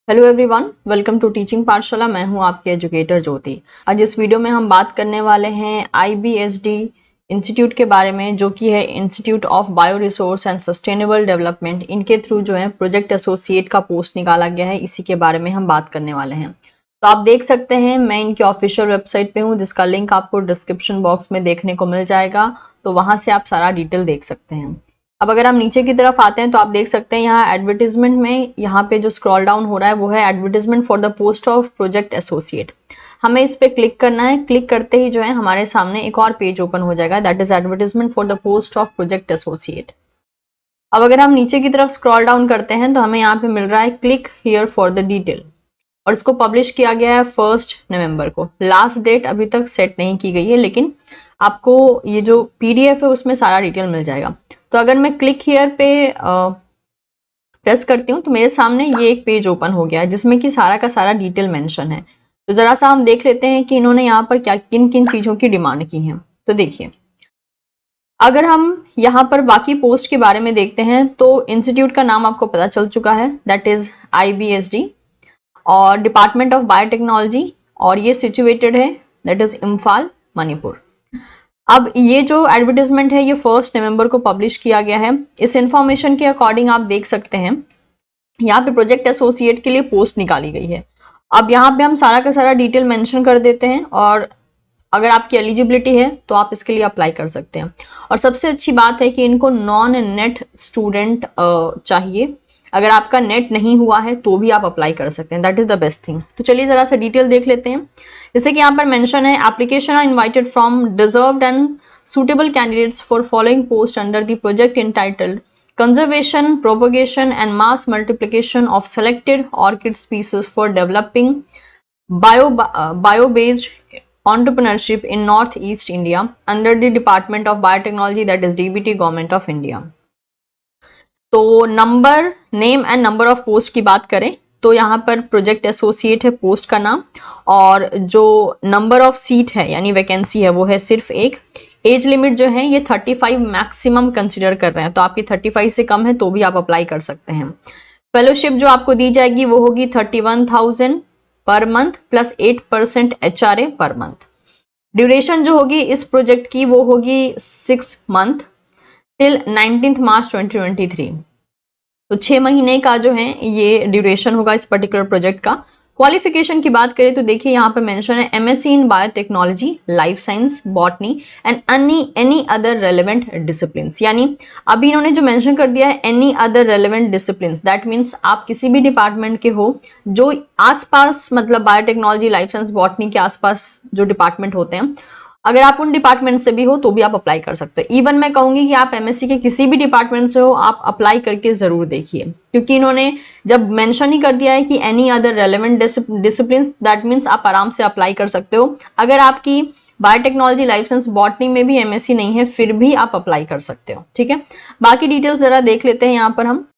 Hello everyone, welcome to teaching Pathshala. मैं हूं आपके एजुकेटर ज्योति। आज इस वीडियो में हम बात करने वाले हैं IBSD इंस्टीट्यूट के बारे में, जो कि है institute of bio resource and sustainable development. इनके थ्रू जो है प्रोजेक्ट एसोसिएट का पोस्ट निकाला गया है, इसी के बारे में हम बात करने वाले हैं। तो आप देख सकते हैं मैं इनके ऑफिशियल वेबसाइट पे हूँ, जिसका लिंक आपको डिस्क्रिप्शन बॉक्स में देखने को मिल जाएगा। तो वहां से आप सारा डिटेल देख सकते हैं। अब अगर हम नीचे की तरफ आते हैं तो आप देख सकते हैं यहाँ एडवर्टीजमेंट में, यहाँ पे जो स्क्रॉल डाउन हो रहा है वो है advertisement for the post of project associate. हमें इस पे क्लिक करना है। क्लिक करते ही जो है हमारे सामने एक और पेज ओपन हो जाएगा, that is advertisement for the post of project associate. अब अगर हम नीचे की तरफ स्क्रॉल डाउन करते हैं तो हमें यहाँ पे मिल रहा है click here for the detail, और इसको पब्लिश किया गया है 1 नवंबर को। लास्ट डेट अभी तक सेट नहीं की गई है, लेकिन आपको ये जो PDF है उसमें सारा डिटेल मिल जाएगा। तो अगर मैं क्लिक हियर पे प्रेस करती हूँ तो मेरे सामने ये एक पेज ओपन हो गया है, जिसमें कि सारा का सारा डिटेल मेंशन है। तो जरा सा हम देख लेते हैं कि इन्होंने यहाँ पर क्या किन किन चीजों की डिमांड की है। तो देखिए, अगर हम यहाँ पर बाकी पोस्ट के बारे में देखते हैं तो इंस्टीट्यूट का नाम आपको पता चल चुका है, दैट इज IBSD, और डिपार्टमेंट ऑफ बायोटेक्नोलॉजी, और ये सिचुएटेड है दैट इज इम्फाल, मणिपुर। अब ये जो एडवर्टीजमेंट है ये 1 नवंबर को पब्लिश किया गया है। इस इंफॉर्मेशन के अकॉर्डिंग आप देख सकते हैं यहाँ पे प्रोजेक्ट एसोसिएट के लिए पोस्ट निकाली गई है। अब यहाँ पे हम सारा का सारा डिटेल मेंशन कर देते हैं, और अगर आपकी एलिजिबिलिटी है तो आप इसके लिए अप्लाई कर सकते हैं। और सबसे अच्छी बात है कि इनको नॉन नेट स्टूडेंट चाहिए। अगर आपका नेट नहीं हुआ है तो भी आप अप्लाई कर सकते हैं, that is the best thing. तो चलिए जरा सा डिटेल देख लेते हैं। जैसे कि यहाँ पर मेंशन है, application are invited from deserved and suitable candidates for following post under the project entitled conservation, propagation and mass multiplication of selected orchid species for developing bio-based entrepreneurship in Northeast India under the Department of Biotechnology, that is DBT, Government of India। तो number, name and number of post की बात करें तो यहाँ पर project associate है post का नाम, और जो नंबर ऑफ सीट है यानी वैकेंसी है वो है सिर्फ एक। एज लिमिट जो है ये 35 मैक्सिमम कंसिडर कर रहे हैं, तो आपकी 35 से कम है तो भी आप अप्लाई कर सकते हैं। फेलोशिप जो आपको दी जाएगी वो होगी 31,000 per month plus 8% HRA per month. Duration जो होगी इस प्रोजेक्ट की वो होगी 6 मंथ टिल 19 मार्च 2023। तो 6 महीने का जो है ये ड्यूरेशन होगा इस पर्टिकुलर प्रोजेक्ट का। क्वालिफिकेशन की बात करें तो देखिए यहाँ पे मेंशन है MSc in biotechnology, life science, botany and any other relevant disciplines. यानी अभी इन्होंने जो मेंशन कर दिया है any other relevant disciplines, that means आप किसी भी डिपार्टमेंट के हो जो आसपास, मतलब बायोटेक्नोलॉजी, लाइफ साइंस, बॉटनी के आसपास जो डिपार्टमेंट होते हैं, अगर आप उन डिपार्टमेंट से भी हो तो भी आप अप्लाई कर सकते हो। इवन मैं कहूंगी कि आप MSc के किसी भी डिपार्टमेंट से हो, आप अप्लाई करके जरूर देखिए, क्योंकि इन्होंने जब मेंशन ही कर दिया है कि any other relevant discipline, that means आप आराम से अप्लाई कर सकते हो। अगर आपकी बायोटेक्नोलॉजी, लाइफ साइंस, बॉटनी में भी MSc नहीं है फिर भी आप अप्लाई कर सकते हो। ठीक है, बाकी डिटेल्स जरा देख लेते हैं यहाँ पर हम।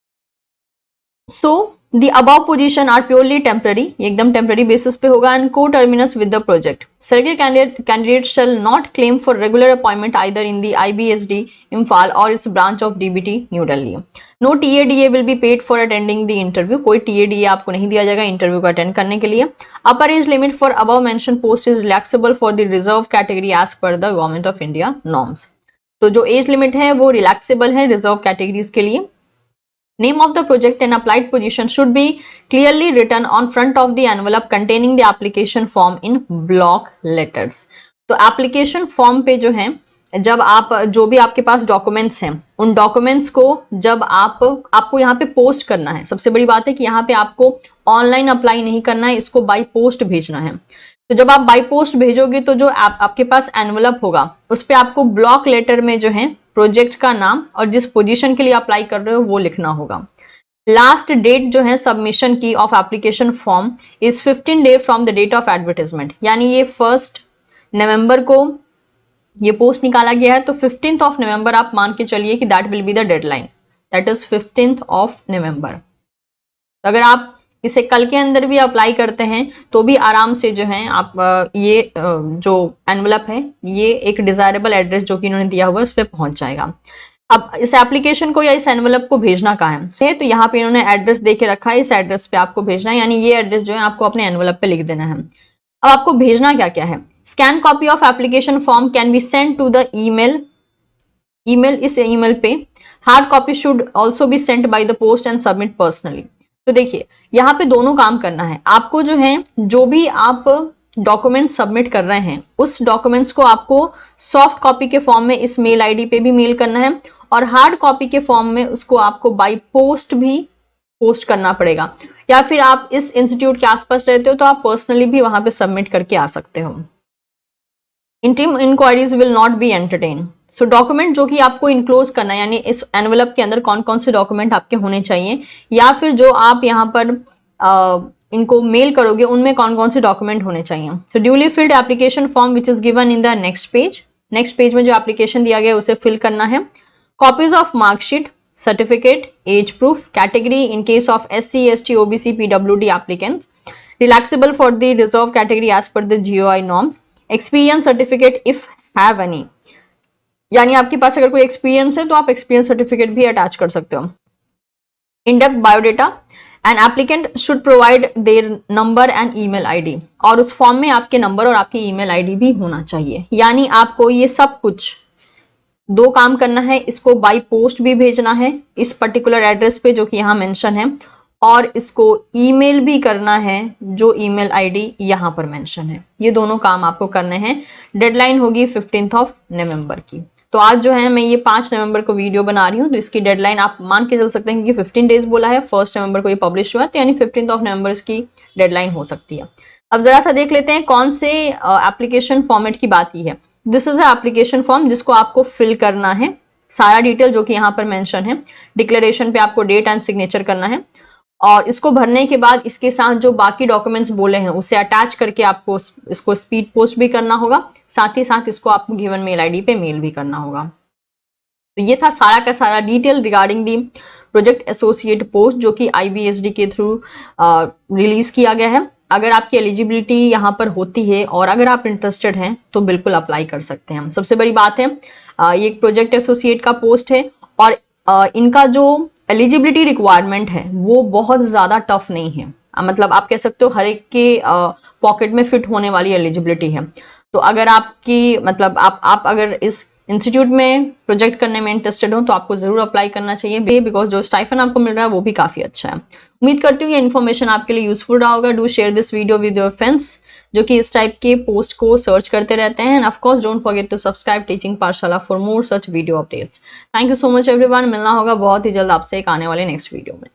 The above position are purely temporary, एकदम टेम्पररी बेसिस पे होगा, and co-terminus with the project. Selected candidate shall not claim for regular appointment either in the IBSD Imphal or its branch of DBT New Delhi. No TADA will be paid for attending the interview. कोई TADA आपको नहीं दिया जाएगा interview को attend करने के लिए। Upper age limit for above mentioned post is relaxable for the reserve category as per the Government of India norms. तो जो एज लिमिट है वो रिलैक्सेबल है रिजर्व कैटेगरीज के लिए। Name of the project and applied position should be clearly written on front of the envelope containing the application form in block letters. तो application form पे जो है, जब आप जो भी आपके पास डॉक्यूमेंट्स हैं उन डॉक्यूमेंट्स को जब आपको यहाँ पे पोस्ट करना है। सबसे बड़ी बात है कि यहाँ पे आपको ऑनलाइन अप्लाई नहीं करना है, इसको बाई पोस्ट भेजना है। तो जब आप बाई पोस्ट भेजोगे तो जो आपके पास एनवलप होगा उस पर आपको ब्लॉक लेटर में जो है प्रोजेक्ट का नाम और जिस पोजीशन के लिए अप्लाई कर रहे हो वो लिखना होगा। लास्ट डेट जो है सबमिशन की of application form is 15 day from the date of advertisement, यानी ये 1 नवंबर को ये पोस्ट निकाला गया है, तो 15th ऑफ नवंबर आप मान के चलिए कि that will be the deadline, that is 15th of November. तो अगर आप इसे कल के अंदर भी अप्लाई करते हैं तो भी आराम से जो है आप ये जो एनवलप है ये एक डिजायरेबल एड्रेस जो कि इन्होंने दिया हुआ है उस पर पहुंच जाएगा। अब इस एप्लीकेशन को या इस एनवलप को भेजना कहाँ है, तो यहाँ पे इन्होंने एड्रेस दे के रखा है, इस एड्रेस पे आपको भेजना है, यानी ये एड्रेस जो है आपको अपने एनवलप पे लिख देना है। अब आपको भेजना क्या क्या है, scan copy of application form can be send to the email, इस ईमेल पे। Hard copy should also be sent by the post and submit personally. तो देखिए यहाँ पे दोनों काम करना है आपको, जो है जो भी आप डॉक्यूमेंट सबमिट कर रहे हैं उस डॉक्यूमेंट्स को आपको सॉफ्ट कॉपी के फॉर्म में इस मेल आईडी पे भी मेल करना है, और हार्ड कॉपी के फॉर्म में उसको आपको बाय पोस्ट भी पोस्ट करना पड़ेगा, या फिर आप इस इंस्टीट्यूट के आसपास रहते हो तो आप पर्सनली भी वहां पे सबमिट करके आ सकते हो। Interim inquiries will not be entertain. So document जो कि आपको इनक्लोज करना है, यानी इस एनवलप के अंदर कौन कौन से डॉक्यूमेंट आपके होने चाहिए, या फिर जो आप यहाँ पर इनको मेल करोगे उनमें कौन कौन से डॉक्यूमेंट होने चाहिए। So duly filled application form which is given in the next page. Next page में जो एप्लीकेशन दिया गया है उसे फिल करना है। Copies of marksheet, certificate, age proof, category in case of SC, ST, OBC, PWD applicants, relaxable for the reserve category as per the GOI norms, experience certificate if have any, यानी आपके पास अगर कोई experience है तो आप experience certificate भी attach कर सकते हो। In depth biodata, an applicant should provide their number and email ID, और उस फॉर्म में आपके नंबर और आपकी ईमेल आईडी भी होना चाहिए। यानी आपको ये सब कुछ दो काम करना है, इसको बाय पोस्ट भी भेजना है इस पर्टिकुलर एड्रेस पे जो कि यहाँ मेंशन है, और इसको ईमेल भी करना है जो ईमेल आईडी यहाँ पर मेंशन है। ये दोनों काम आपको करने हैं। डेडलाइन होगी 15 नवंबर की। तो आज जो है मैं ये 5 नवंबर को वीडियो बना रही हूँ, तो इसकी डेडलाइन आप मान के चल सकते हैं क्योंकि 15 डेज बोला है, 1 नवंबर को ये पब्लिश हुआ है, तो यानी 15 नवंबर इसकी डेडलाइन हो सकती है। अब जरा सा देख लेते हैं कौन से एप्लीकेशन फॉर्मेट की बात की है। This is a application form जिसको आपको फिल करना है, सारा डिटेल जो कि यहाँ पर मेंशन है। डिक्लेरेशन पे आपको डेट एंड सिग्नेचर करना है, और इसको भरने के बाद इसके साथ जो बाकी डॉक्यूमेंट्स बोले हैं उसे अटैच करके आपको इसको स्पीड पोस्ट भी करना होगा, साथ ही साथ इसको आपको गिवन मेल आईडी पे मेल भी करना होगा। तो ये था सारा का सारा detail regarding the project associate post जो कि IBSD के थ्रू रिलीज किया गया है। अगर आपकी एलिजिबिलिटी यहाँ पर होती है और अगर आप इंटरेस्टेड हैं तो बिल्कुल अप्लाई कर सकते हैं। सबसे बड़ी बात है ये एक प्रोजेक्ट एसोसिएट का पोस्ट है, और इनका जो एलिजिबिलिटी रिक्वायरमेंट है वो बहुत ज़्यादा टफ नहीं है, मतलब आप कह सकते हो हर एक के पॉकेट में फिट होने वाली एलिजिबिलिटी है। तो अगर आपकी मतलब आप अगर इस इंस्टीट्यूट में प्रोजेक्ट करने में इंटरेस्टेड हो तो आपको जरूर अप्लाई करना चाहिए, बिकॉज जो स्टाइफन आपको मिल रहा है वो भी काफ़ी अच्छा है। उम्मीद करती हूँ ये इन्फॉर्मेशन आपके लिए यूजफुल रहा होगा। Do share this video with your friends जो कि इस टाइप के पोस्ट को सर्च करते रहते हैं। And of course don't forget to subscribe teaching Pathshala for more such video updates. Thank you so much everyone. मिलना होगा बहुत ही जल्द आपसे एक आने वाले नेक्स्ट वीडियो में।